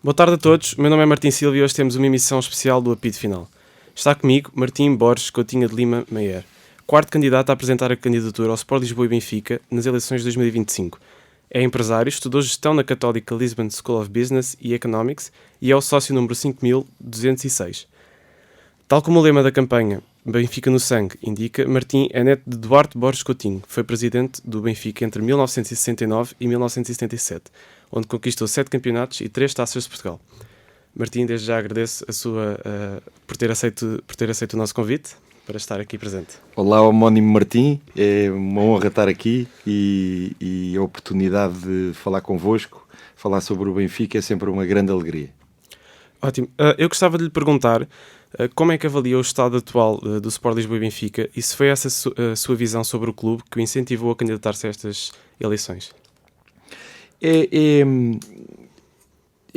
Boa tarde a todos, o meu nome é Martim Silva e hoje temos uma emissão especial do Apito Final. Está comigo Martim Borges Coutinho de Lima Meier, quarto candidato a apresentar a candidatura ao Sport Lisboa e Benfica nas eleições de 2025. É empresário, estudou gestão na Católica Lisbon School of Business e Economics e é o sócio número 5206. Tal como o lema da campanha Benfica no Sangue indica, Martim é neto de Duarte Borges Coutinho, que foi presidente do Benfica entre 1969 e 1977, onde conquistou 7 campeonatos e 3 taças de Portugal. Martim, desde já agradeço por ter aceito o nosso convite para estar aqui presente. Olá, homónimo Martim, é uma honra estar aqui e a oportunidade de falar convosco, falar sobre o Benfica é sempre uma grande alegria. Ótimo. Eu gostava de lhe perguntar como é que avalia o estado atual do Sport Lisboa e Benfica e se foi essa a sua visão sobre o clube que o incentivou a candidatar-se a estas eleições? É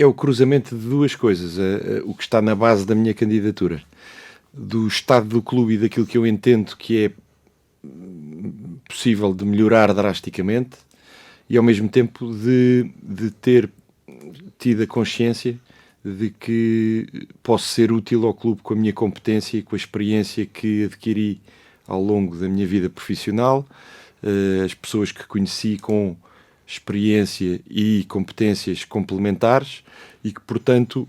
o cruzamento de duas coisas, o que está na base da minha candidatura, do estado do clube e daquilo que eu entendo que é possível de melhorar drasticamente e ao mesmo tempo de ter tido a consciência de que posso ser útil ao clube com a minha competência e com a experiência que adquiri ao longo da minha vida profissional, as pessoas que conheci com experiência e competências complementares e que, portanto,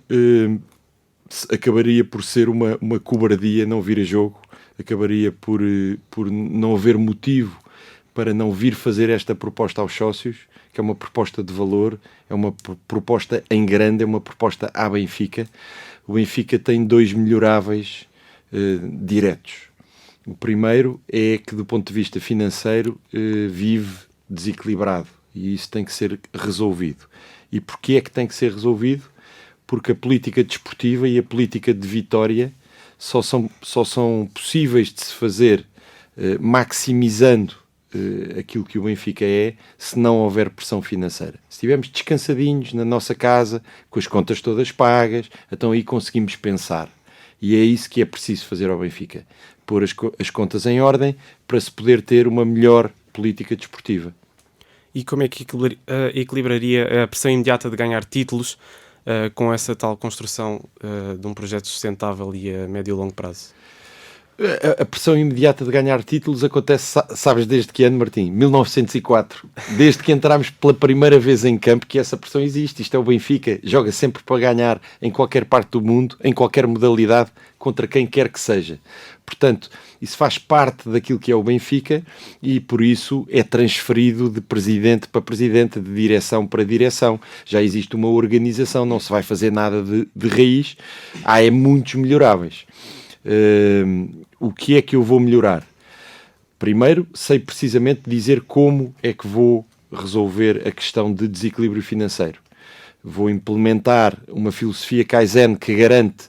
acabaria por ser uma cobardia não vir a jogo, acabaria por não haver motivo para não vir fazer esta proposta aos sócios, que é uma proposta de valor, é uma proposta em grande, é uma proposta à Benfica. O Benfica tem 2 melhoráveis diretos. O primeiro é que, do ponto de vista financeiro, vive desequilibrado e isso tem que ser resolvido. E porquê é que tem que ser resolvido? Porque a política desportiva e a política de vitória só são possíveis de se fazer maximizando aquilo que o Benfica é, se não houver pressão financeira. Se estivermos descansadinhos na nossa casa, com as contas todas pagas, então aí conseguimos pensar. E é isso que é preciso fazer ao Benfica. Pôr as contas em ordem para se poder ter uma melhor política desportiva. E como é que equilibraria a pressão imediata de ganhar títulos com essa tal construção de um projeto sustentável e a médio e longo prazo? A pressão imediata de ganhar títulos acontece, sabes desde que ano, Martim? 1904. Desde que entramos pela primeira vez em campo que essa pressão existe. Isto é o Benfica, joga sempre para ganhar em qualquer parte do mundo, em qualquer modalidade, contra quem quer que seja. Portanto, isso faz parte daquilo que é o Benfica e por isso é transferido de presidente para presidente, de direção para direção. Já existe uma organização, não se vai fazer nada de raiz. Há muitos melhoráveis. O que é que eu vou melhorar? Primeiro, sei precisamente dizer como é que vou resolver a questão de desequilíbrio financeiro. Vou implementar uma filosofia Kaizen que garante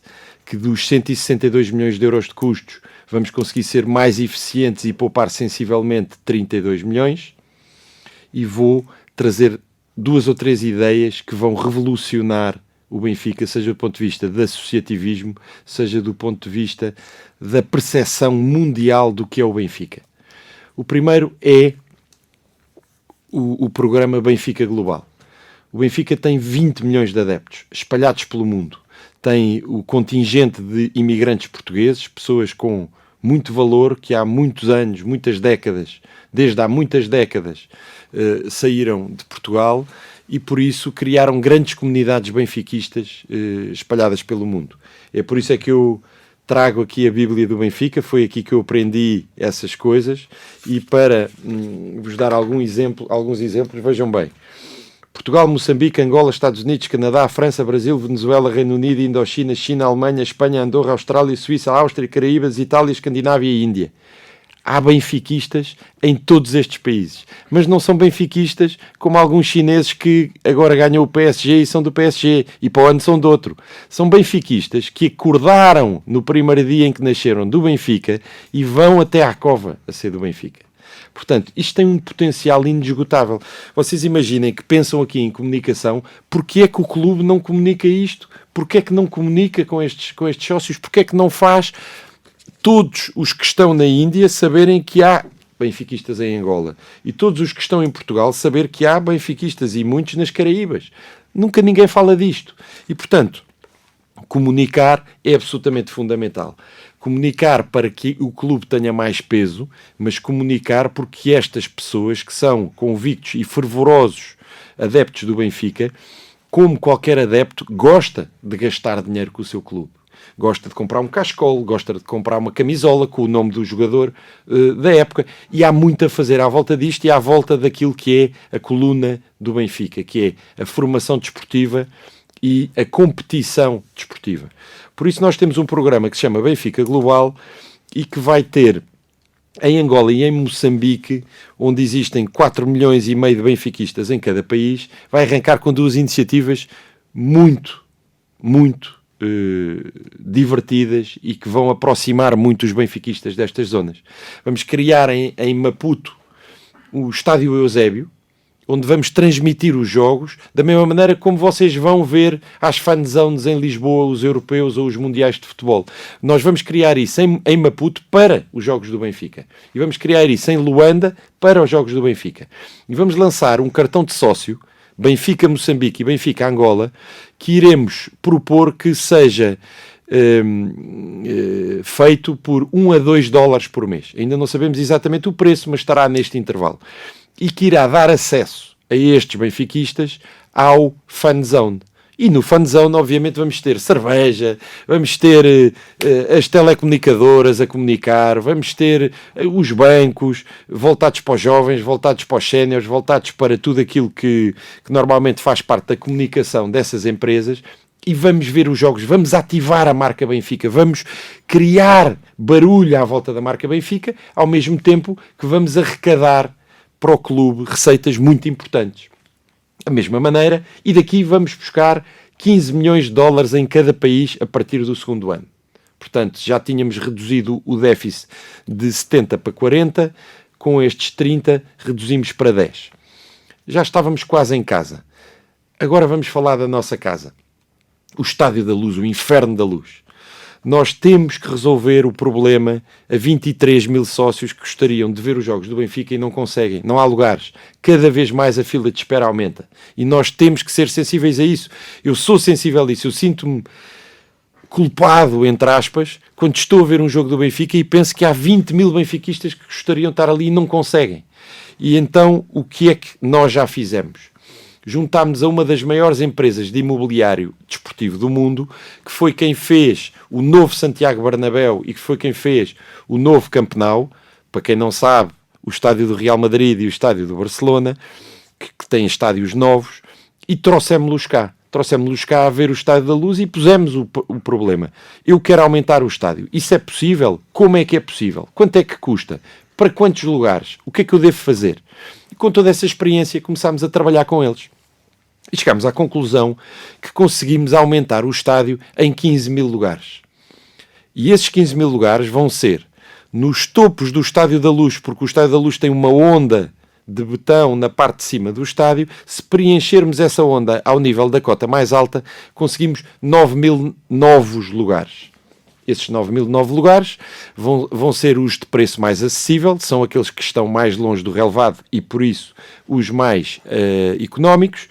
que dos 162 milhões de euros de custos vamos conseguir ser mais eficientes e poupar sensivelmente 32 milhões e vou trazer 2 ou 3 ideias que vão revolucionar o Benfica, seja do ponto de vista do associativismo, seja do ponto de vista da percepção mundial do que é o Benfica. O primeiro é o programa Benfica Global. O Benfica tem 20 milhões de adeptos, espalhados pelo mundo. Tem o contingente de imigrantes portugueses, pessoas com muito valor, que há muitos anos, muitas décadas, desde há muitas décadas, saíram de Portugal e por isso criaram grandes comunidades benfiquistas espalhadas pelo mundo. É por isso é que eu trago aqui a Bíblia do Benfica, foi aqui que eu aprendi essas coisas e para vos dar alguns exemplos, vejam bem. Portugal, Moçambique, Angola, Estados Unidos, Canadá, França, Brasil, Venezuela, Reino Unido, Indochina, China, Alemanha, Espanha, Andorra, Austrália, Suíça, Áustria, Caraíbas, Itália, Escandinávia e Índia. Há benfiquistas em todos estes países, mas não são benfiquistas como alguns chineses que agora ganham o PSG e são do PSG e para o ano são de outro. São benfiquistas que acordaram no primeiro dia em que nasceram do Benfica e vão até à cova a ser do Benfica. Portanto, isto tem um potencial inesgotável. Vocês imaginem que pensam aqui em comunicação, porque é que o clube não comunica isto? Porque é que não comunica com estes sócios? Porque é que não faz todos os que estão na Índia saberem que há benfiquistas em Angola e todos os que estão em Portugal saber que há benfiquistas e muitos nas Caraíbas? Nunca ninguém fala disto. E, portanto, comunicar é absolutamente fundamental. Comunicar para que o clube tenha mais peso, mas comunicar porque estas pessoas que são convictos e fervorosos adeptos do Benfica, como qualquer adepto, gosta de gastar dinheiro com o seu clube. Gosta de comprar um cascol, gosta de comprar uma camisola com o nome do jogador da época. E há muito a fazer à volta disto e à volta daquilo que é a coluna do Benfica, que é a formação desportiva e a competição desportiva. Por isso nós temos um programa que se chama Benfica Global e que vai ter em Angola e em Moçambique, onde existem 4 milhões e meio de benfiquistas em cada país, vai arrancar com 2 iniciativas muito divertidas e que vão aproximar muito os benfiquistas destas zonas. Vamos criar em Maputo o Estádio Eusébio, onde vamos transmitir os jogos da mesma maneira como vocês vão ver às fanzones em Lisboa, os europeus ou os mundiais de futebol. Nós vamos criar isso em Maputo para os jogos do Benfica. E vamos criar isso em Luanda para os jogos do Benfica. E vamos lançar um cartão de sócio, Benfica Moçambique e Benfica Angola, que iremos propor que seja feito por $1 a $2 por mês. Ainda não sabemos exatamente o preço, mas estará neste intervalo. E que irá dar acesso a estes benfiquistas ao fanzone. E no fanzone, obviamente, vamos ter cerveja, vamos ter as telecomunicadoras a comunicar, vamos ter os bancos voltados para os jovens, voltados para os séniores, voltados para tudo aquilo que normalmente faz parte da comunicação dessas empresas. E vamos ver os jogos, vamos ativar a marca Benfica, vamos criar barulho à volta da marca Benfica, ao mesmo tempo que vamos arrecadar para o clube receitas muito importantes. Da mesma maneira, e daqui vamos buscar $15 milhões em cada país a partir do segundo ano. Portanto, já tínhamos reduzido o déficit de 70 para 40, com estes 30 reduzimos para 10. Já estávamos quase em casa. Agora vamos falar da nossa casa. O Estádio da Luz, o Inferno da Luz. Nós temos que resolver o problema a 23 mil sócios que gostariam de ver os jogos do Benfica e não conseguem. Não há lugares. Cada vez mais a fila de espera aumenta. E nós temos que ser sensíveis a isso. Eu sou sensível a isso. Eu sinto-me culpado, entre aspas, quando estou a ver um jogo do Benfica e penso que há 20 mil benfiquistas que gostariam de estar ali e não conseguem. E então, o que é que nós já fizemos? Juntámos a uma das maiores empresas de imobiliário desportivo do mundo, que foi quem fez o novo Santiago Bernabéu e que foi quem fez o novo Camp Nou. Para quem não sabe, o estádio do Real Madrid e o estádio do Barcelona, que têm estádios novos, e trouxemos-los cá. Trouxemos-los cá a ver o Estádio da Luz e pusemos o problema. Eu quero aumentar o estádio. Isso é possível? Como é que é possível? Quanto é que custa? Para quantos lugares? O que é que eu devo fazer? E com toda essa experiência começámos a trabalhar com eles. E chegámos à conclusão que conseguimos aumentar o estádio em 15 mil lugares. E esses 15 mil lugares vão ser nos topos do Estádio da Luz, porque o Estádio da Luz tem uma onda de betão na parte de cima do estádio. Se preenchermos essa onda ao nível da cota mais alta, conseguimos 9 mil novos lugares. Esses 9 mil novos lugares vão ser os de preço mais acessível, são aqueles que estão mais longe do relevado e, por isso, os mais económicos.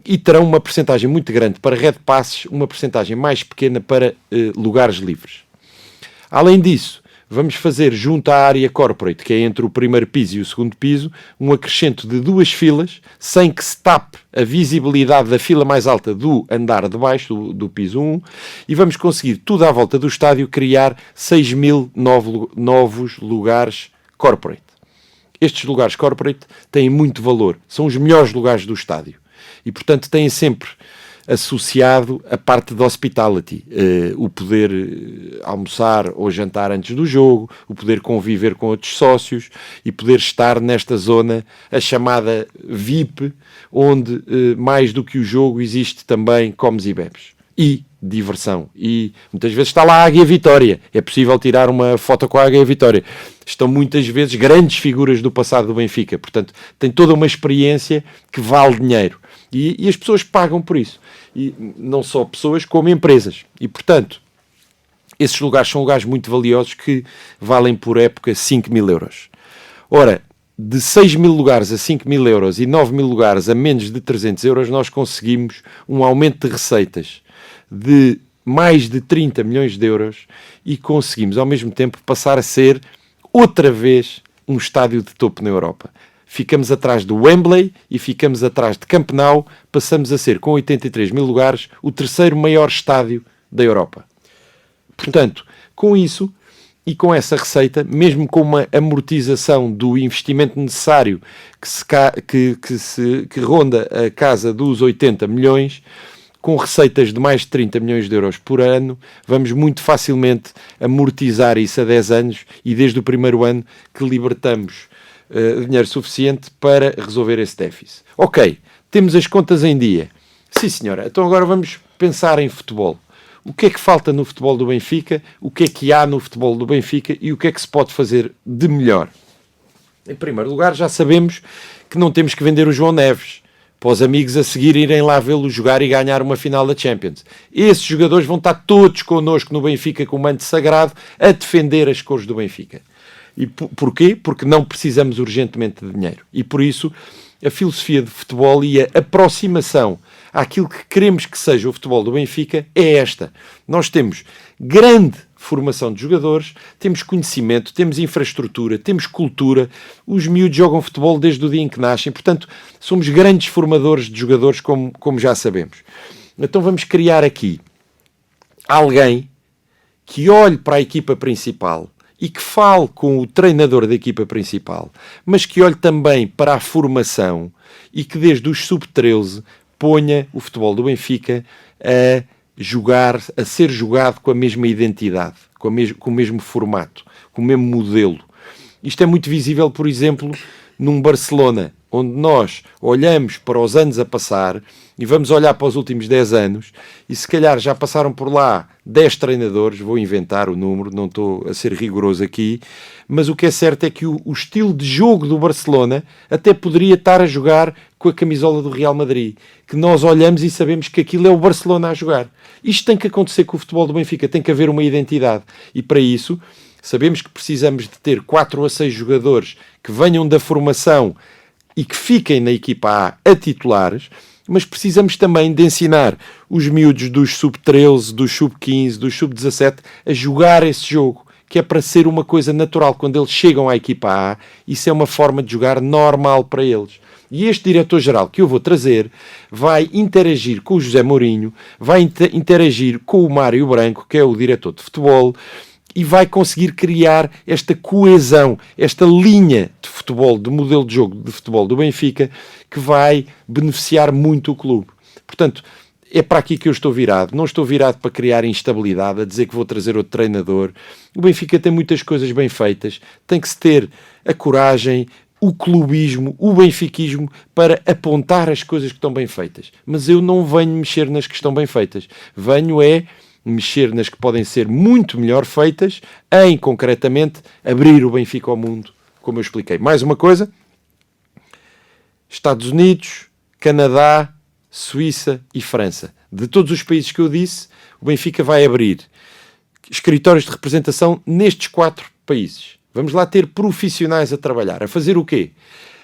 E terão uma percentagem muito grande para Red Passes, uma percentagem mais pequena para lugares livres. Além disso, vamos fazer junto à área corporate, que é entre o primeiro piso e o segundo piso, um acrescento de 2 filas, sem que se tape a visibilidade da fila mais alta do andar de baixo, do piso 1, e vamos conseguir, tudo à volta do estádio, criar 6 mil novos lugares corporate. Estes lugares corporate têm muito valor, são os melhores lugares do estádio. E, portanto, têm sempre associado a parte de hospitality, o poder almoçar ou jantar antes do jogo, o poder conviver com outros sócios e poder estar nesta zona, a chamada VIP, onde, mais do que o jogo, existe também comes e bebes. E diversão. E muitas vezes está lá a Águia Vitória. É possível tirar uma foto com a Águia Vitória. Estão muitas vezes grandes figuras do passado do Benfica. Portanto, tem toda uma experiência que vale dinheiro. E as pessoas pagam por isso. E não só pessoas, como empresas. E, portanto, esses lugares são lugares muito valiosos que valem por época 5 mil euros. Ora, de 6 mil lugares a 5 mil euros e 9 mil lugares a menos de 300 euros, nós conseguimos um aumento de receitas de mais de 30 milhões de euros e conseguimos, ao mesmo tempo, passar a ser, outra vez, um estádio de topo na Europa. Ficamos atrás do Wembley e ficamos atrás de Camp Nou, passamos a ser, com 83 mil lugares, o terceiro maior estádio da Europa. Portanto, com isso e com essa receita, mesmo com uma amortização do investimento necessário que ronda a casa dos 80 milhões, com receitas de mais de 30 milhões de euros por ano, vamos muito facilmente amortizar isso a 10 anos e desde o primeiro ano que libertamos dinheiro suficiente para resolver esse déficit. Ok, temos as contas em dia. Sim, senhora. Então agora vamos pensar em futebol. O que é que falta no futebol do Benfica? O que é que há no futebol do Benfica? E o que é que se pode fazer de melhor? Em primeiro lugar, já sabemos que não temos que vender o João Neves para os amigos a seguir irem lá vê-lo jogar e ganhar uma final da Champions. Esses jogadores vão estar todos connosco no Benfica com o manto sagrado a defender as cores do Benfica. E porquê? Porque não precisamos urgentemente de dinheiro. E por isso a filosofia de futebol e a aproximação àquilo que queremos que seja o futebol do Benfica é esta. Nós temos grande formação de jogadores, temos conhecimento, temos infraestrutura, temos cultura, os miúdos jogam futebol desde o dia em que nascem, portanto, somos grandes formadores de jogadores, como já sabemos. Então vamos criar aqui alguém que olhe para a equipa principal e que fale com o treinador da equipa principal, mas que olhe também para a formação e que desde os sub-13 ponha o futebol do Benfica a ser jogado com a mesma identidade, com o mesmo formato, com o mesmo modelo. Isto é muito visível, por exemplo, num Barcelona, onde nós olhamos para os anos a passar e vamos olhar para os últimos 10 anos e se calhar já passaram por lá 10 treinadores, vou inventar o número, não estou a ser rigoroso aqui, mas o que é certo é que o estilo de jogo do Barcelona até poderia estar a jogar com a camisola do Real Madrid, que nós olhamos e sabemos que aquilo é o Barcelona a jogar. Isto tem que acontecer com o futebol do Benfica, tem que haver uma identidade e para isso sabemos que precisamos de ter 4 a 6 jogadores que venham da formação e que fiquem na equipa A titulares, mas precisamos também de ensinar os miúdos dos sub-13, dos sub-15, dos sub-17 a jogar esse jogo, que é para ser uma coisa natural. Quando eles chegam à equipa A, isso é uma forma de jogar normal para eles. E este diretor-geral que eu vou trazer vai interagir com o José Mourinho, vai interagir com o Mário Branco, que é o diretor de futebol, e vai conseguir criar esta coesão, esta linha de futebol, de modelo de jogo de futebol do Benfica, que vai beneficiar muito o clube. Portanto, é para aqui que eu estou virado. Não estou virado para criar instabilidade, a dizer que vou trazer outro treinador. O Benfica tem muitas coisas bem feitas. Tem que se ter a coragem, o clubismo, o benfiquismo para apontar as coisas que estão bem feitas. Mas eu não venho mexer nas que estão bem feitas. Venho mexer nas que podem ser muito melhor feitas, em, concretamente, abrir o Benfica ao mundo, como eu expliquei. Mais uma coisa, Estados Unidos, Canadá, Suíça e França. De todos os países que eu disse, o Benfica vai abrir escritórios de representação nestes 4 países. Vamos lá ter profissionais a trabalhar. A fazer o quê?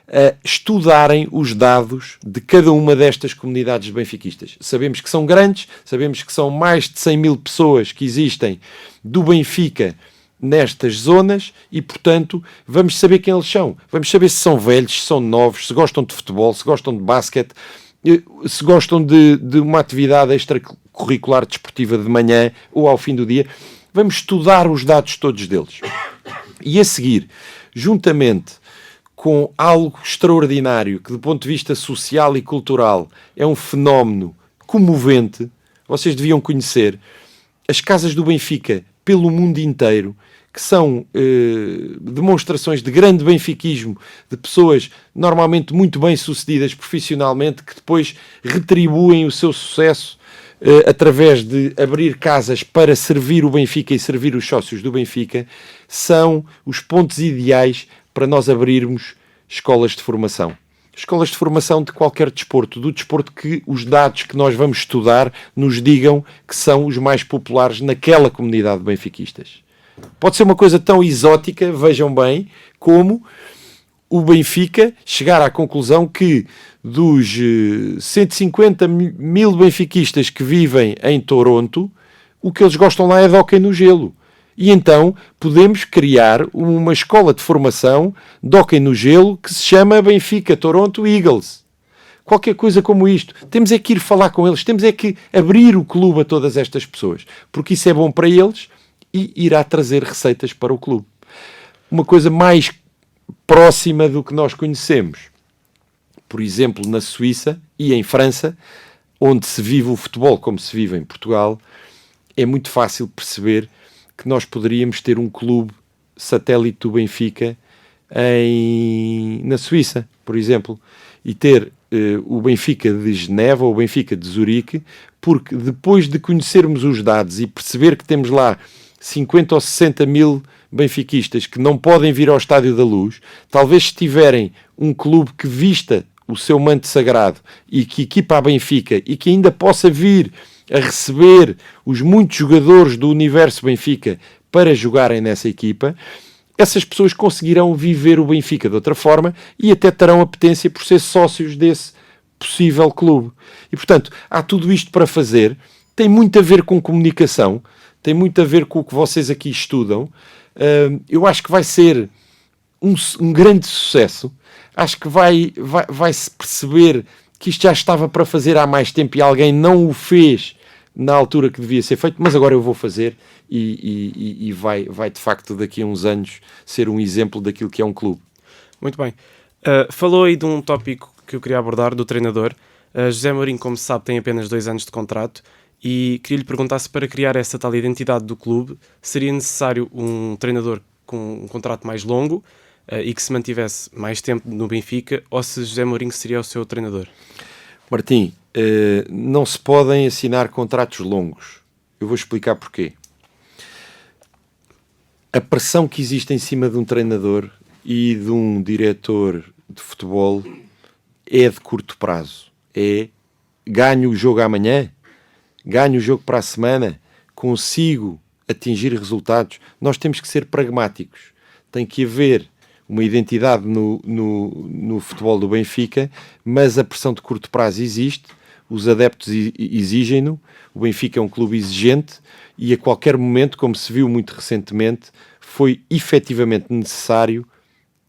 A estudarem os dados de cada uma destas comunidades benfiquistas. Sabemos que são grandes, sabemos que são mais de 100 mil pessoas que existem do Benfica nestas zonas e, portanto, vamos saber quem eles são. Vamos saber se são velhos, se são novos, se gostam de futebol, se gostam de basquete, se gostam de uma atividade extracurricular desportiva de manhã ou ao fim do dia. Vamos estudar os dados todos deles. E a seguir, juntamente com algo extraordinário, que do ponto de vista social e cultural é um fenómeno comovente, vocês deviam conhecer as casas do Benfica pelo mundo inteiro, que são demonstrações de grande benfiquismo, de pessoas normalmente muito bem-sucedidas profissionalmente, que depois retribuem o seu sucesso através de abrir casas para servir o Benfica e servir os sócios do Benfica, são os pontos ideais para nós abrirmos escolas de formação. Escolas de formação de qualquer desporto, do desporto que os dados que nós vamos estudar nos digam que são os mais populares naquela comunidade de benfiquistas. Pode ser uma coisa tão exótica, vejam bem, como o Benfica chegar à conclusão que dos 150 mil benfiquistas que vivem em Toronto, o que eles gostam lá é de hóquei no gelo. E então podemos criar uma escola de formação de hóquei no gelo que se chama Benfica Toronto Eagles. Qualquer coisa como isto. Temos é que ir falar com eles, temos é que abrir o clube a todas estas pessoas, porque isso é bom para eles e irá trazer receitas para o clube. Uma coisa mais próxima do que nós conhecemos, por exemplo, na Suíça e em França, onde se vive o futebol como se vive em Portugal, é muito fácil perceber que nós poderíamos ter um clube satélite do Benfica na Suíça, por exemplo, e ter o Benfica de Geneva ou o Benfica de Zurique, porque depois de conhecermos os dados e perceber que temos lá 50 ou 60 mil benfiquistas que não podem vir ao Estádio da Luz, talvez se tiverem um clube que vista o seu manto sagrado e que equipa a Benfica e que ainda possa vir a receber os muitos jogadores do universo Benfica para jogarem nessa equipa, essas pessoas conseguirão viver o Benfica de outra forma e até terão apetência por ser sócios desse possível clube. E, portanto, há tudo isto para fazer. Tem muito a ver com comunicação, tem muito a ver com o que vocês aqui estudam. Eu acho que vai ser um grande sucesso. Acho que vai-se perceber que isto já estava para fazer há mais tempo e alguém não o fez na altura que devia ser feito, mas agora eu vou fazer e vai de facto daqui a uns anos ser um exemplo daquilo que é um clube. Muito bem. Falou aí de um tópico que eu queria abordar, do treinador. José Mourinho, como se sabe, tem apenas 2 anos de contrato e queria lhe perguntar se para criar essa tal identidade do clube seria necessário um treinador com um contrato mais longo e que se mantivesse mais tempo no Benfica, ou se José Mourinho seria o seu treinador. Martim, não se podem assinar contratos longos. Eu vou explicar porquê. A pressão que existe em cima de um treinador e de um diretor de futebol é de curto prazo. É ganho o jogo amanhã, ganho o jogo para a semana, consigo atingir resultados. Nós temos que ser pragmáticos. Tem que haver uma identidade no futebol do Benfica, mas a pressão de curto prazo existe, os adeptos exigem-no, o Benfica é um clube exigente e a qualquer momento, como se viu muito recentemente, foi efetivamente necessário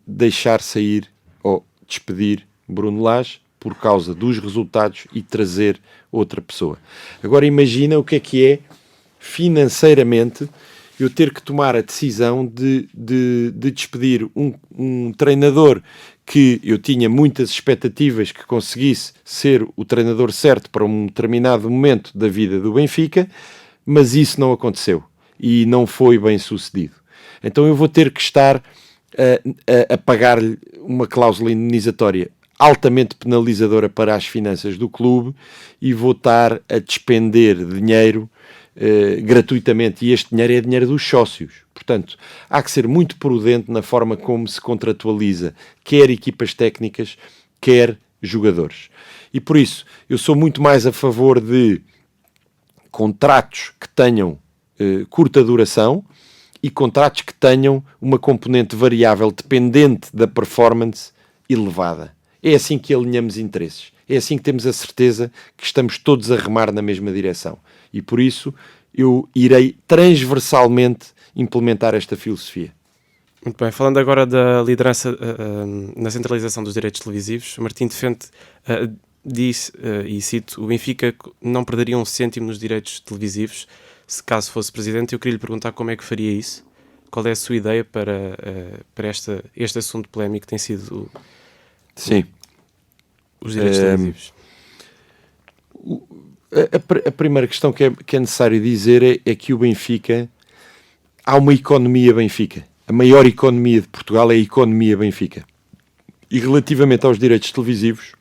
deixar sair ou despedir Bruno Lage por causa dos resultados e trazer outra pessoa. Agora imagina o que é financeiramente eu ter que tomar a decisão de despedir um treinador que eu tinha muitas expectativas que conseguisse ser o treinador certo para um determinado momento da vida do Benfica, mas isso não aconteceu e não foi bem sucedido. Então eu vou ter que estar a pagar-lhe uma cláusula indenizatória altamente penalizadora para as finanças do clube e vou estar a despender dinheiro gratuitamente, e este dinheiro é dinheiro dos sócios. Portanto, há que ser muito prudente na forma como se contratualiza quer equipas técnicas, quer jogadores. E por isso, eu sou muito mais a favor de contratos que tenham curta duração e contratos que tenham uma componente variável dependente da performance elevada. É assim que alinhamos interesses. É assim que temos a certeza que estamos todos a remar na mesma direção. E por isso eu irei transversalmente implementar esta filosofia. Muito bem, falando agora da liderança na centralização dos direitos televisivos, Martim defende, diz, e cito, o Benfica não perderia um cêntimo nos direitos televisivos se caso fosse presidente. Eu queria lhe perguntar como é que faria isso, qual é a sua ideia para este assunto polémico que tem sido os direitos televisivos. A primeira questão que é necessário dizer é que o Benfica, há uma economia Benfica. A maior economia de Portugal é a economia Benfica. E relativamente aos direitos televisivos,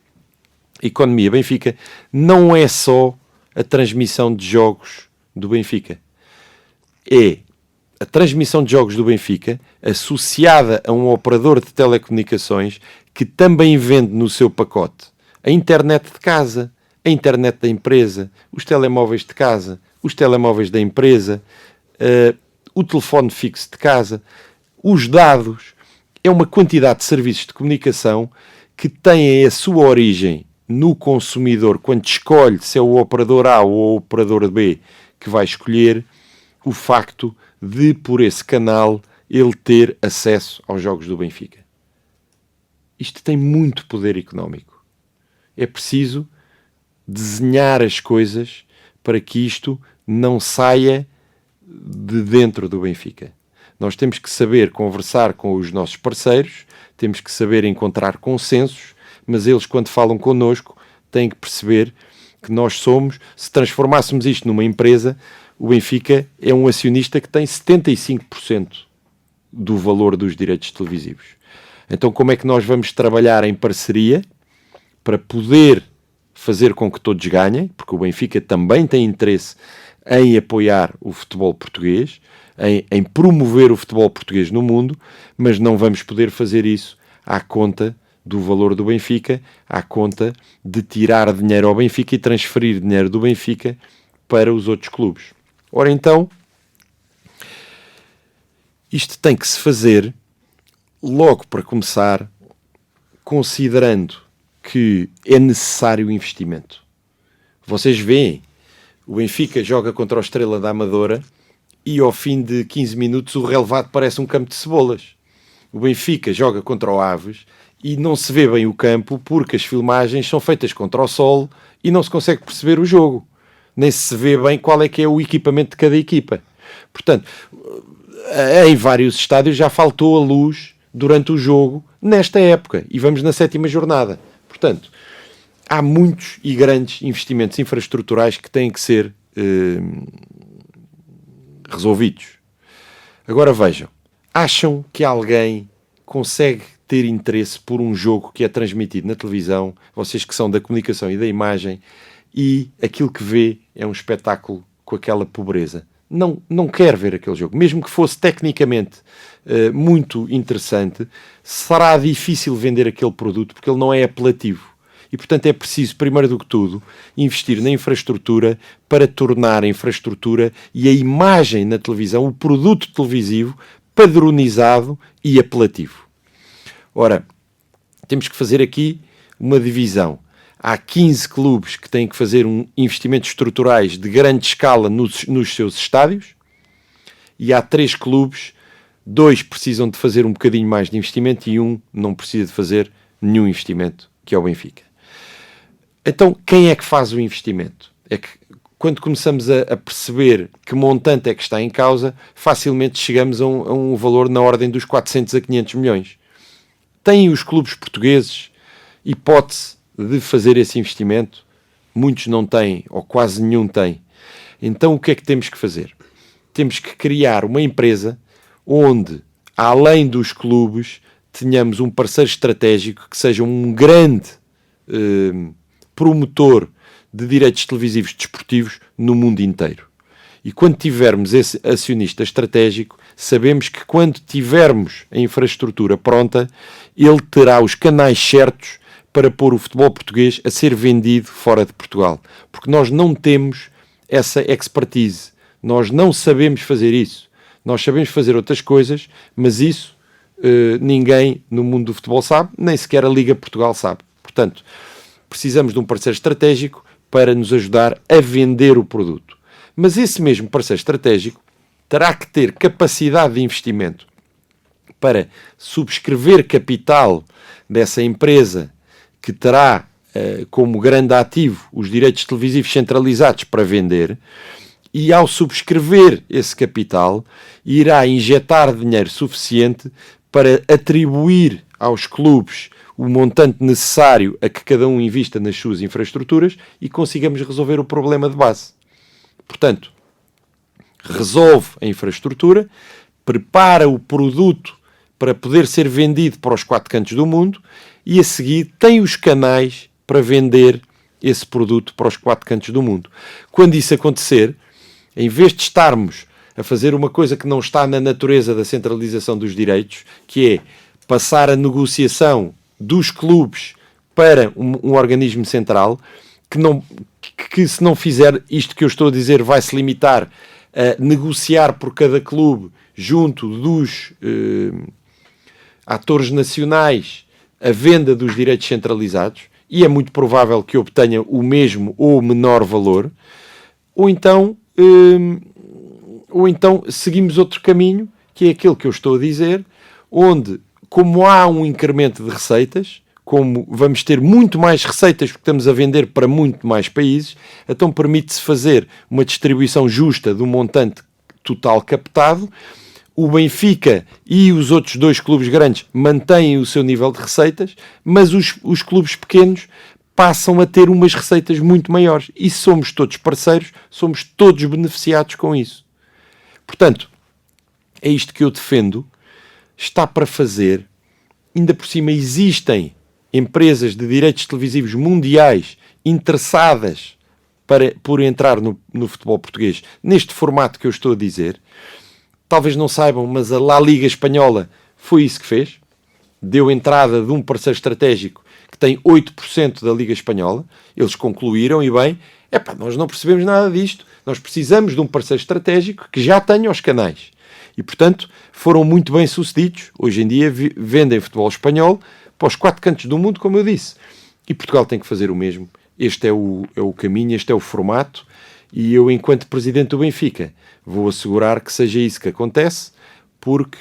a economia Benfica não é só a transmissão de jogos do Benfica. É a transmissão de jogos do Benfica associada a um operador de telecomunicações que também vende no seu pacote a internet de casa, a internet da empresa, os telemóveis de casa, os telemóveis da empresa, o telefone fixo de casa, os dados é uma quantidade de serviços de comunicação que têm a sua origem no consumidor, quando escolhe se é o operador A ou o operador B que vai escolher, o facto de, por esse canal, ele ter acesso aos jogos do Benfica. Isto tem muito poder económico. É preciso desenhar as coisas para que isto não saia de dentro do Benfica. Nós temos que saber conversar com os nossos parceiros, temos que saber encontrar consensos, mas eles, quando falam connosco, têm que perceber que nós somos, se transformássemos isto numa empresa, o Benfica é um acionista que tem 75% do valor dos direitos televisivos. Então, como é que nós vamos trabalhar em parceria para poder fazer com que todos ganhem, porque o Benfica também tem interesse em apoiar o futebol português, em promover o futebol português no mundo, mas não vamos poder fazer isso à conta do valor do Benfica, à conta de tirar dinheiro ao Benfica e transferir dinheiro do Benfica para os outros clubes. Ora então, isto tem que se fazer logo para começar, considerando que é necessário investimento. Vocês veem, o Benfica joga contra o Estrela da Amadora e ao fim de 15 minutos o relevado parece um campo de cebolas. O Benfica joga contra o Aves e não se vê bem o campo porque as filmagens são feitas contra o sol e não se consegue perceber o jogo. Nem se vê bem qual é que é o equipamento de cada equipa. Portanto, em vários estádios já faltou a luz durante o jogo nesta época e vamos na 7ª jornada. Portanto, há muitos e grandes investimentos infraestruturais que têm que ser resolvidos. Agora vejam, acham que alguém consegue ter interesse por um jogo que é transmitido na televisão, vocês que são da comunicação e da imagem, e aquilo que vê é um espetáculo com aquela pobreza? Não quer ver aquele jogo. Mesmo que fosse tecnicamente muito interessante, será difícil vender aquele produto porque ele não é apelativo. E, portanto, é preciso, primeiro do que tudo, investir na infraestrutura para tornar a infraestrutura e a imagem na televisão, o produto televisivo, padronizado e apelativo. Ora, temos que fazer aqui uma divisão. Há 15 clubes que têm que fazer investimentos estruturais de grande escala nos seus estádios e há 3 clubes, 2 precisam de fazer um bocadinho mais de investimento e 1 não precisa de fazer nenhum investimento, que é o Benfica. Então, quem é que faz o investimento? É que quando começamos a perceber que montante é que está em causa, facilmente chegamos a um valor na ordem dos 400 a 500 milhões. Têm os clubes portugueses hipótese de fazer esse investimento? Muitos não têm, ou quase nenhum tem. Então, o que é que temos que fazer? Temos que criar uma empresa onde, além dos clubes, tenhamos um parceiro estratégico que seja um grande promotor de direitos televisivos desportivos no mundo inteiro. E quando tivermos esse acionista estratégico, sabemos que quando tivermos a infraestrutura pronta, ele terá os canais certos para pôr o futebol português a ser vendido fora de Portugal. Porque nós não temos essa expertise. Nós não sabemos fazer isso. Nós sabemos fazer outras coisas, mas isso ninguém no mundo do futebol sabe, nem sequer a Liga Portugal sabe. Portanto, precisamos de um parceiro estratégico para nos ajudar a vender o produto. Mas esse mesmo parceiro estratégico terá que ter capacidade de investimento para subscrever capital dessa empresa que terá como grande ativo os direitos televisivos centralizados para vender, e ao subscrever esse capital irá injetar dinheiro suficiente para atribuir aos clubes o montante necessário a que cada um invista nas suas infraestruturas e consigamos resolver o problema de base. Portanto, resolve a infraestrutura, prepara o produto para poder ser vendido para os 4 cantos do mundo e a seguir tem os canais para vender esse produto para os 4 cantos do mundo. Quando isso acontecer, em vez de estarmos a fazer uma coisa que não está na natureza da centralização dos direitos, que é passar a negociação dos clubes para um organismo central, que se não fizer isto que eu estou a dizer, vai se limitar a negociar por cada clube junto dos atores nacionais a venda dos direitos centralizados, e é muito provável que obtenha o mesmo ou menor valor, ou então seguimos outro caminho, que é aquele que eu estou a dizer, onde, como há um incremento de receitas, como vamos ter muito mais receitas porque estamos a vender para muito mais países, então permite-se fazer uma distribuição justa do montante total captado. O Benfica e os outros 2 clubes grandes mantêm o seu nível de receitas, mas os clubes pequenos passam a ter umas receitas muito maiores. E somos todos parceiros, somos todos beneficiados com isso. Portanto, é isto que eu defendo. Está para fazer. Ainda por cima existem empresas de direitos televisivos mundiais interessadas por entrar no futebol português neste formato que eu estou a dizer. Talvez não saibam, mas a La Liga Espanhola foi isso que fez. Deu entrada de um parceiro estratégico que tem 8% da Liga Espanhola. Eles concluíram, e bem, nós não percebemos nada disto. Nós precisamos de um parceiro estratégico que já tenha os canais. E, portanto, foram muito bem sucedidos. Hoje em dia vendem futebol espanhol para os 4 cantos do mundo, como eu disse. E Portugal tem que fazer o mesmo. Este é o caminho, este é o formato. E eu, enquanto presidente do Benfica, vou assegurar que seja isso que acontece, porque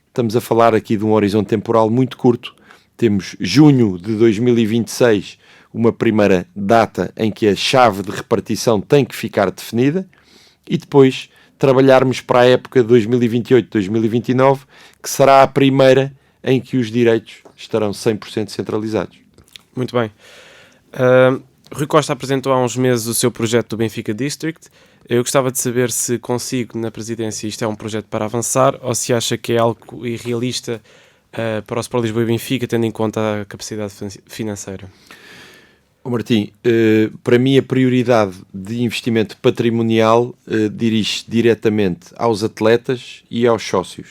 estamos a falar aqui de um horizonte temporal muito curto. Temos junho de 2026, uma primeira data em que a chave de repartição tem que ficar definida, e depois trabalharmos para a época de 2028-2029, que será a primeira em que os direitos estarão 100% centralizados. Muito bem. Rui Costa apresentou há uns meses o seu projeto do Benfica District. Eu gostava de saber se consigo, na presidência, isto é um projeto para avançar, ou se acha que é algo irrealista para o Sport Lisboa e Benfica, tendo em conta a capacidade financeira. Martim, para mim a prioridade de investimento patrimonial dirige-se diretamente aos atletas e aos sócios.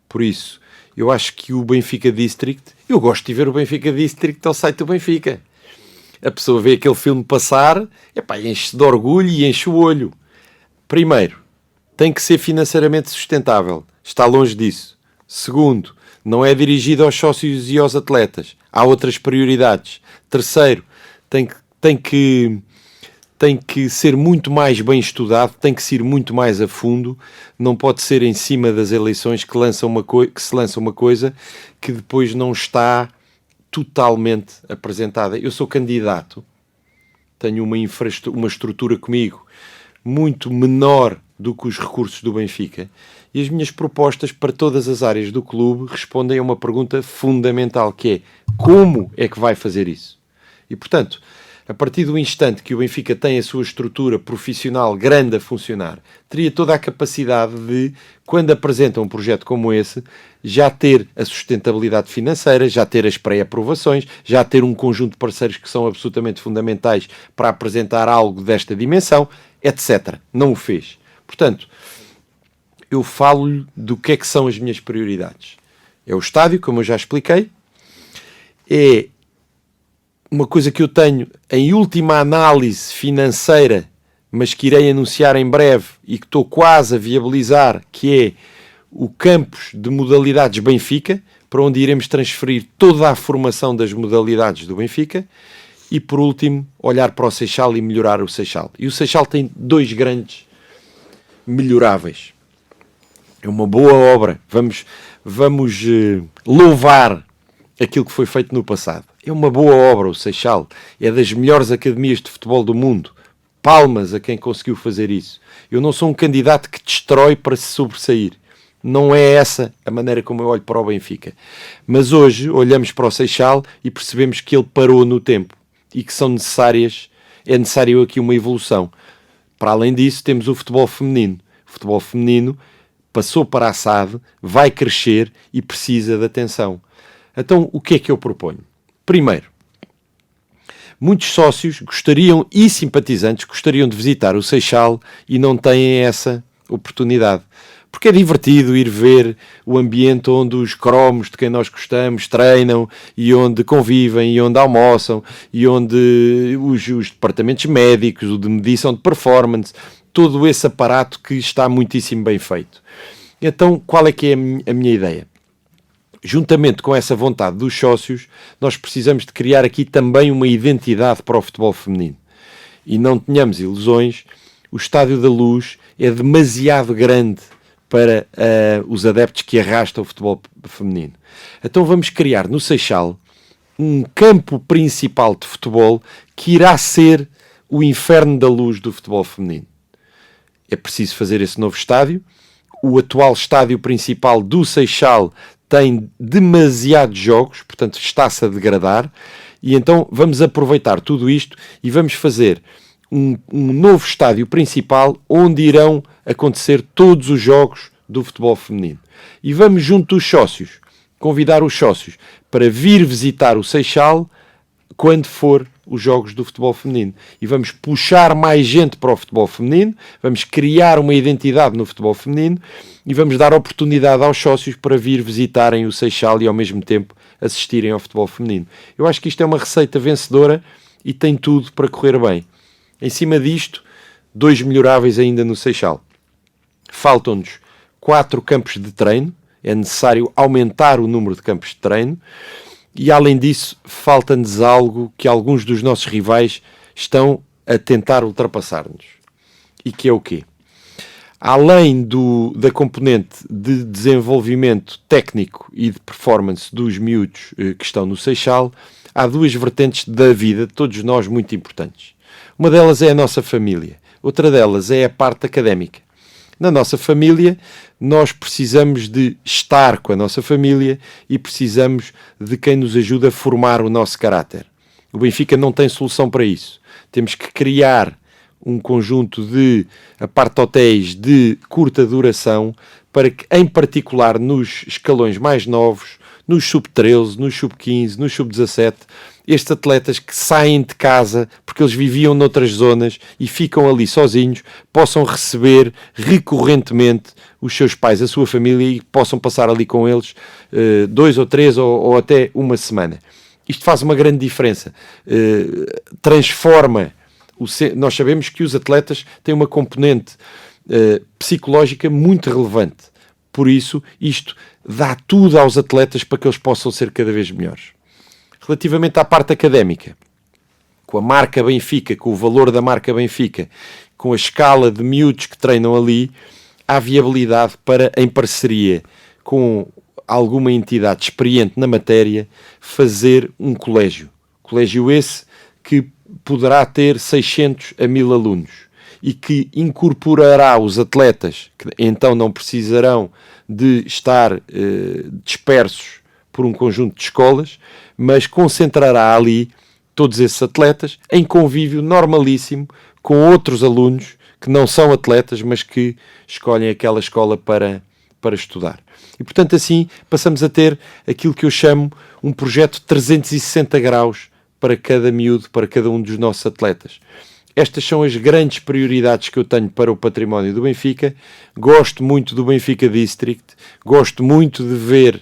Por isso, eu acho que o Benfica District, eu gosto de ver o Benfica District ao site do Benfica. A pessoa vê aquele filme passar, enche-se de orgulho e enche o olho. Primeiro, tem que ser financeiramente sustentável. Está longe disso. Segundo, não é dirigido aos sócios e aos atletas. Há outras prioridades. Terceiro, tem que ser muito mais bem estudado, tem que se ir muito mais a fundo. Não pode ser em cima das eleições que se lança uma coisa que depois não está totalmente apresentada. Eu sou candidato, tenho uma estrutura comigo muito menor do que os recursos do Benfica, e as minhas propostas para todas as áreas do clube respondem a uma pergunta fundamental, que é: como é que vai fazer isso? E, portanto, a partir do instante que o Benfica tem a sua estrutura profissional grande a funcionar, teria toda a capacidade de, quando apresenta um projeto como esse, já ter a sustentabilidade financeira, já ter as pré-aprovações, já ter um conjunto de parceiros que são absolutamente fundamentais para apresentar algo desta dimensão, etc. Não o fez. Portanto, eu falo-lhe do que é que são as minhas prioridades. É o estádio, como eu já expliquei, é uma coisa que eu tenho em última análise financeira, mas que irei anunciar em breve e que estou quase a viabilizar, que é o campus de modalidades Benfica, para onde iremos transferir toda a formação das modalidades do Benfica. E, por último, olhar para o Seixal e melhorar o Seixal. E o Seixal tem 2 grandes melhoráveis. É uma boa obra. Vamos louvar aquilo que foi feito no passado. É uma boa obra o Seixal. É das melhores academias de futebol do mundo. Palmas a quem conseguiu fazer isso. Eu não sou um candidato que destrói para se sobressair. Não é essa a maneira como eu olho para o Benfica. Mas hoje olhamos para o Seixal e percebemos que ele parou no tempo e que é necessário aqui uma evolução. Para além disso, temos o futebol feminino. O futebol feminino passou para a SAD, vai crescer e precisa de atenção. Então, o que é que eu proponho? Primeiro, muitos sócios gostariam e simpatizantes gostariam de visitar o Seixal e não têm essa oportunidade. Porque é divertido ir ver o ambiente onde os cromos de quem nós gostamos treinam e onde convivem e onde almoçam e onde os departamentos médicos, o de medição de performance, todo esse aparato que está muitíssimo bem feito. Então, qual é que é a minha ideia? juntamente com essa vontade dos sócios, nós precisamos de criar aqui também uma identidade para o futebol feminino. E não tenhamos ilusões, o Estádio da Luz é demasiado grande para os adeptos que arrastam o futebol feminino. Então vamos criar no Seixal um campo principal de futebol que irá ser o inferno da luz do futebol feminino. É preciso fazer esse novo estádio. O atual estádio principal do Seixal tem demasiados jogos, portanto está-se a degradar, e então vamos aproveitar tudo isto e vamos fazer um novo estádio principal onde irão acontecer todos os jogos do futebol feminino. E vamos, junto dos sócios, convidar os sócios para vir visitar o Seixal quando for os jogos do futebol feminino. E vamos puxar mais gente para o futebol feminino, vamos criar uma identidade no futebol feminino e vamos dar oportunidade aos sócios para vir visitarem o Seixal e ao mesmo tempo assistirem ao futebol feminino. Eu acho que isto é uma receita vencedora e tem tudo para correr bem. Em cima disto, 2 melhoráveis ainda no Seixal. Faltam-nos 4 campos de treino, é necessário aumentar o número de campos de treino. E, além disso, falta-nos algo que alguns dos nossos rivais estão a tentar ultrapassar-nos. E que é o quê? Além da componente de desenvolvimento técnico e de performance dos miúdos que estão no Seixal, há 2 vertentes da vida de todos nós muito importantes. Uma delas é a nossa família. Outra delas é a parte académica. Na nossa família, nós precisamos de estar com a nossa família e precisamos de quem nos ajude a formar o nosso caráter. O Benfica não tem solução para isso. Temos que criar um conjunto de apart-hotéis de curta duração para que, em particular nos escalões mais novos, nos sub-13, nos sub-15, nos sub-17, estes atletas que saem de casa porque eles viviam noutras zonas e ficam ali sozinhos, possam receber recorrentemente os seus pais, a sua família, e possam passar ali com eles 2 ou 3 ou até uma semana. Isto faz uma grande diferença. Transforma. Nós sabemos que os atletas têm uma componente psicológica muito relevante. Por isso, isto dá tudo aos atletas para que eles possam ser cada vez melhores. Relativamente à parte académica, com a marca Benfica, com o valor da marca Benfica, com a escala de miúdos que treinam ali, há viabilidade para, em parceria com alguma entidade experiente na matéria, fazer um colégio. Colégio esse que poderá ter 600 a 1000 alunos e que incorporará os atletas, que então não precisarão de estar dispersos por um conjunto de escolas, mas concentrará ali todos esses atletas em convívio normalíssimo com outros alunos que não são atletas, mas que escolhem aquela escola para estudar. E, portanto, assim passamos a ter aquilo que eu chamo um projeto de 360 graus para cada miúdo, para cada um dos nossos atletas. Estas são as grandes prioridades que eu tenho para o património do Benfica. Gosto muito do Benfica District, gosto muito de ver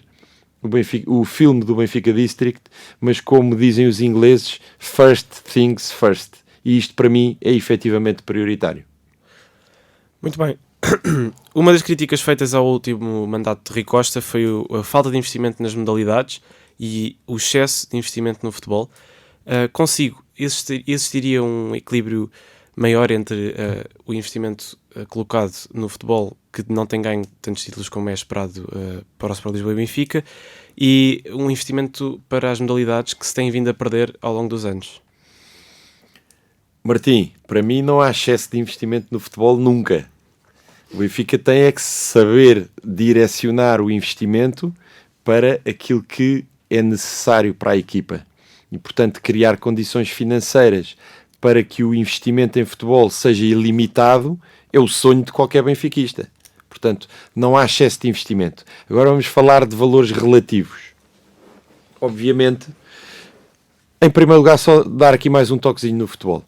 o filme do Benfica District, mas como dizem os ingleses, first things first. E isto para mim é efetivamente prioritário. Muito bem. Uma das críticas feitas ao último mandato de Rui Costa foi a falta de investimento nas modalidades e o excesso de investimento no futebol. Consigo, existiria um equilíbrio maior entre o investimento colocado no futebol, que não tem ganho tantos títulos como é esperado para o Sport Lisboa e Benfica, e um investimento para as modalidades que se têm vindo a perder ao longo dos anos? Martim, para mim não há excesso de investimento no futebol nunca. O Benfica tem é que saber direcionar o investimento para aquilo que é necessário para a equipa. E, portanto, criar condições financeiras para que o investimento em futebol seja ilimitado é o sonho de qualquer benfiquista. Portanto, não há excesso de investimento. Agora vamos falar de valores relativos. Obviamente, em primeiro lugar, só dar aqui mais um toquezinho no futebol.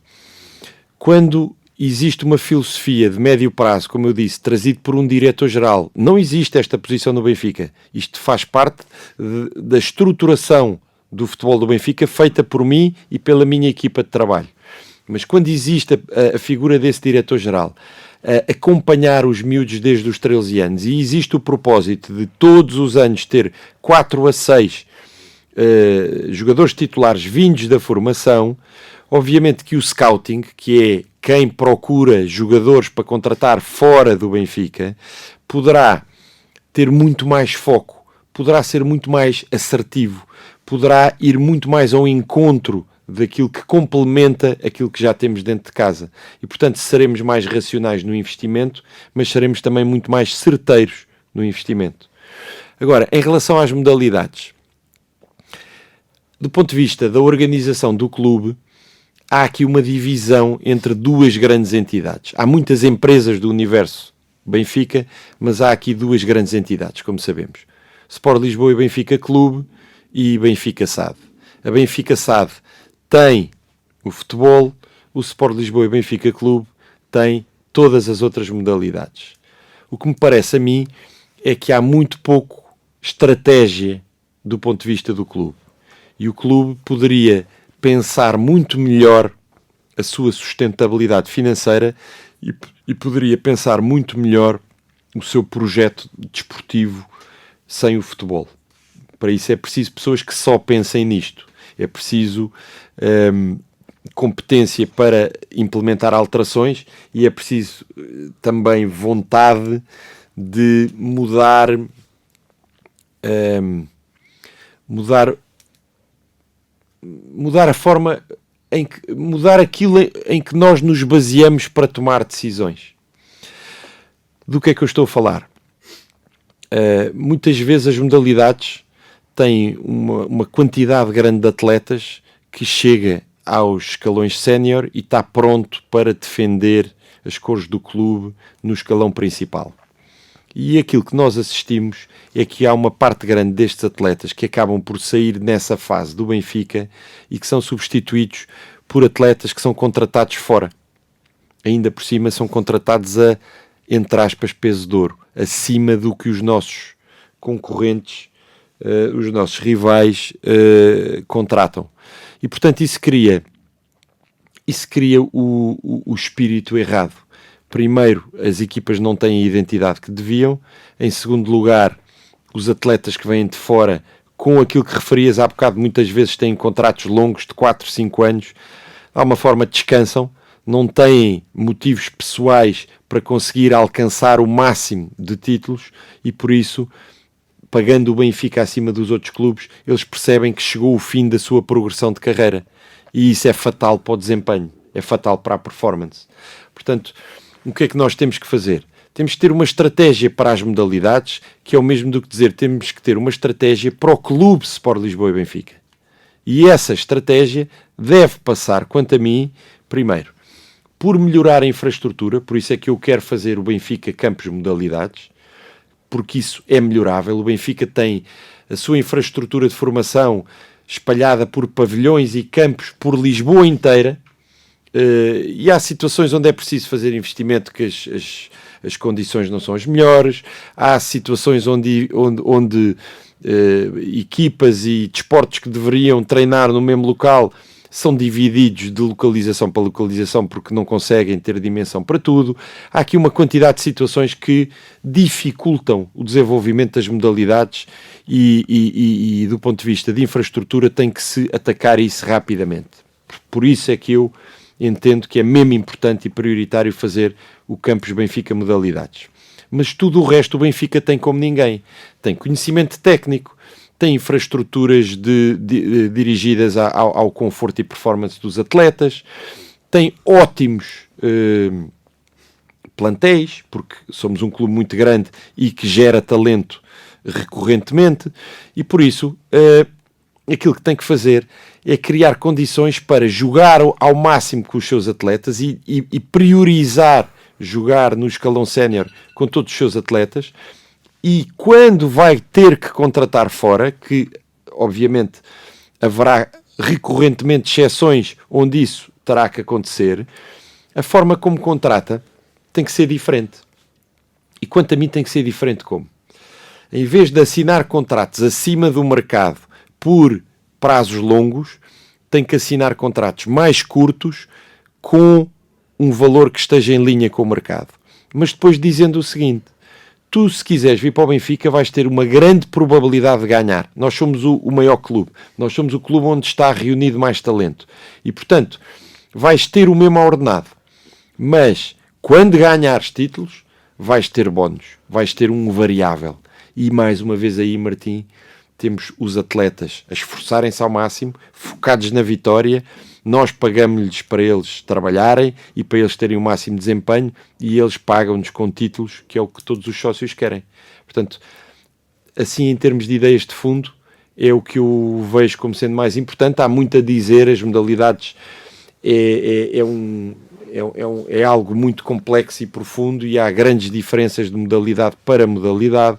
Quando existe uma filosofia de médio prazo, como eu disse, trazido por um diretor-geral, não existe esta posição no Benfica. Isto faz parte da estruturação do futebol do Benfica, feita por mim e pela minha equipa de trabalho. Mas quando existe a figura desse diretor-geral, acompanhar os miúdos desde os 13 anos, e existe o propósito de todos os anos ter 4 a 6 jogadores titulares vindos da formação, obviamente que o scouting, que é quem procura jogadores para contratar fora do Benfica, poderá ter muito mais foco, poderá ser muito mais assertivo, poderá ir muito mais ao encontro daquilo que complementa aquilo que já temos dentro de casa. E, portanto, seremos mais racionais no investimento, mas seremos também muito mais certeiros no investimento. Agora, em relação às modalidades, do ponto de vista da organização do clube, há aqui uma divisão entre duas grandes entidades. Há muitas empresas do universo Benfica, mas há aqui duas grandes entidades, como sabemos. Sport Lisboa e Benfica Clube e Benfica SAD. A Benfica SAD tem o futebol, o Sport Lisboa e Benfica Clube tem todas as outras modalidades. O que me parece a mim é que há muito pouco estratégia do ponto de vista do clube. E o clube poderia pensar muito melhor a sua sustentabilidade financeira e poderia pensar muito melhor o seu projeto desportivo sem o futebol. Para isso é preciso pessoas que só pensem nisto. É preciso competência para implementar alterações e é preciso também vontade de mudar a forma mudar aquilo em que nós nos baseamos para tomar decisões. Do que é que eu estou a falar? Muitas vezes as modalidades têm uma quantidade grande de atletas que chega aos escalões sénior e está pronto para defender as cores do clube no escalão principal. E aquilo que nós assistimos é que há uma parte grande destes atletas que acabam por sair nessa fase do Benfica e que são substituídos por atletas que são contratados fora. Ainda por cima são contratados a, entre aspas, peso de ouro, acima do que os nossos concorrentes, os nossos rivais contratam. E portanto isso cria o espírito errado. Primeiro, as equipas não têm a identidade que deviam. Em segundo lugar, os atletas que vêm de fora, com aquilo que referias há bocado, muitas vezes têm contratos longos de 4, 5 anos. De alguma forma descansam, não têm motivos pessoais para conseguir alcançar o máximo de títulos e por isso, pagando o Benfica acima dos outros clubes, eles percebem que chegou o fim da sua progressão de carreira. E isso é fatal para o desempenho, é fatal para a performance. Portanto, o que é que nós temos que fazer? Temos que ter uma estratégia para as modalidades, que é o mesmo do que dizer temos que ter uma estratégia para o clube Sport Lisboa e Benfica. E essa estratégia deve passar, quanto a mim, primeiro, por melhorar a infraestrutura, por isso é que eu quero fazer o Benfica Campos Modalidades, porque isso é melhorável. O Benfica tem a sua infraestrutura de formação espalhada por pavilhões e campos por Lisboa inteira, e há situações onde é preciso fazer investimento que as condições não são as melhores, há situações onde equipas e desportos que deveriam treinar no mesmo local são divididos de localização para localização porque não conseguem ter dimensão para tudo. Há aqui uma quantidade de situações que dificultam o desenvolvimento das modalidades e do ponto de vista de infraestrutura tem que se atacar isso rapidamente. Por isso é que eu entendo que é mesmo importante e prioritário fazer o Campus Benfica Modalidades. Mas tudo o resto o Benfica tem como ninguém. Tem conhecimento técnico, tem infraestruturas dirigidas ao conforto e performance dos atletas, tem ótimos plantéis, porque somos um clube muito grande e que gera talento recorrentemente, e por isso aquilo que tem que fazer é criar condições para jogar ao máximo com os seus atletas e priorizar jogar no escalão sénior com todos os seus atletas, e quando vai ter que contratar fora, que obviamente haverá recorrentemente exceções onde isso terá que acontecer, a forma como contrata tem que ser diferente. E quanto a mim tem que ser diferente como? Em vez de assinar contratos acima do mercado por prazos longos, tem que assinar contratos mais curtos com um valor que esteja em linha com o mercado. mas depois dizendo o seguinte: tu, se quiseres vir para o Benfica, vais ter uma grande probabilidade de ganhar. Nós somos o maior clube. Nós somos o clube onde está reunido mais talento. E, portanto, vais ter o mesmo ordenado. Mas, quando ganhares títulos, vais ter bónus. Vais ter um variável. E, mais uma vez aí, Martim, temos os atletas a esforçarem-se ao máximo, focados na vitória. Nós pagamos-lhes para eles trabalharem e para eles terem o máximo desempenho, e eles pagam-nos com títulos, que é o que todos os sócios querem. Portanto, assim, em termos de ideias de fundo, é o que eu vejo como sendo mais importante. Há muito a dizer, as modalidades é algo muito complexo e profundo, e há grandes diferenças de modalidade para modalidade,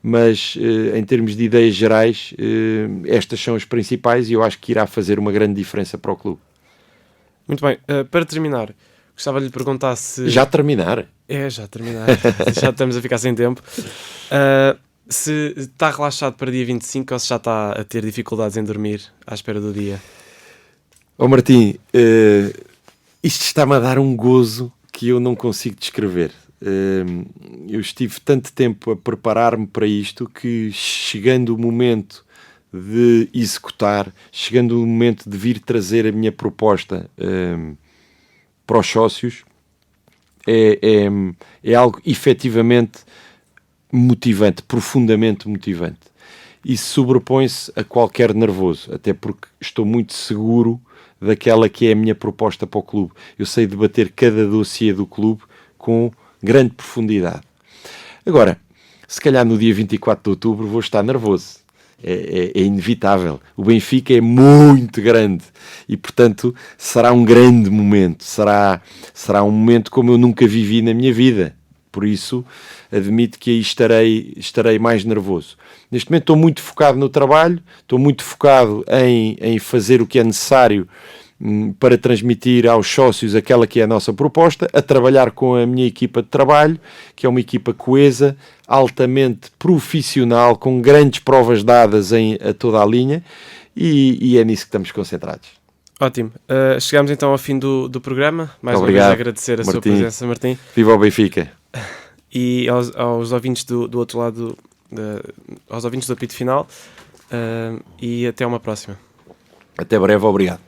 mas em termos de ideias gerais, estas são as principais, e eu acho que irá fazer uma grande diferença para o clube. Muito bem, para terminar, gostava de lhe perguntar se... Já terminar? Já terminar. Já estamos a ficar sem tempo. Se está relaxado para dia 25 ou se já está a ter dificuldades em dormir à espera do dia? Martim, isto está-me a dar um gozo que eu não consigo descrever. Eu estive tanto tempo a preparar-me para isto que, chegando o momento de executar, chegando o momento de vir trazer a minha proposta para os sócios, é algo efetivamente motivante, profundamente motivante. Isso sobrepõe-se a qualquer nervoso, até porque estou muito seguro daquela que é a minha proposta para o clube. Eu sei debater cada dossiê do clube com grande profundidade. Agora, se calhar no dia 24 de outubro vou estar nervoso. É inevitável. O Benfica é muito grande e, portanto, será um grande momento. Será um momento como eu nunca vivi na minha vida. Por isso, admito que aí estarei mais nervoso. Neste momento estou muito focado no trabalho, estou muito focado em fazer o que é necessário para transmitir aos sócios aquela que é a nossa proposta, a trabalhar com a minha equipa de trabalho, que é uma equipa coesa, altamente profissional, com grandes provas dadas a toda a linha, e é nisso que estamos concentrados. Ótimo. Chegamos então ao fim do programa. Mais Obrigado, uma vez agradecer a sua presença, Martim. Viva o Benfica! E aos ouvintes do outro lado, aos ouvintes do apito final, e até uma próxima. Até breve, obrigado.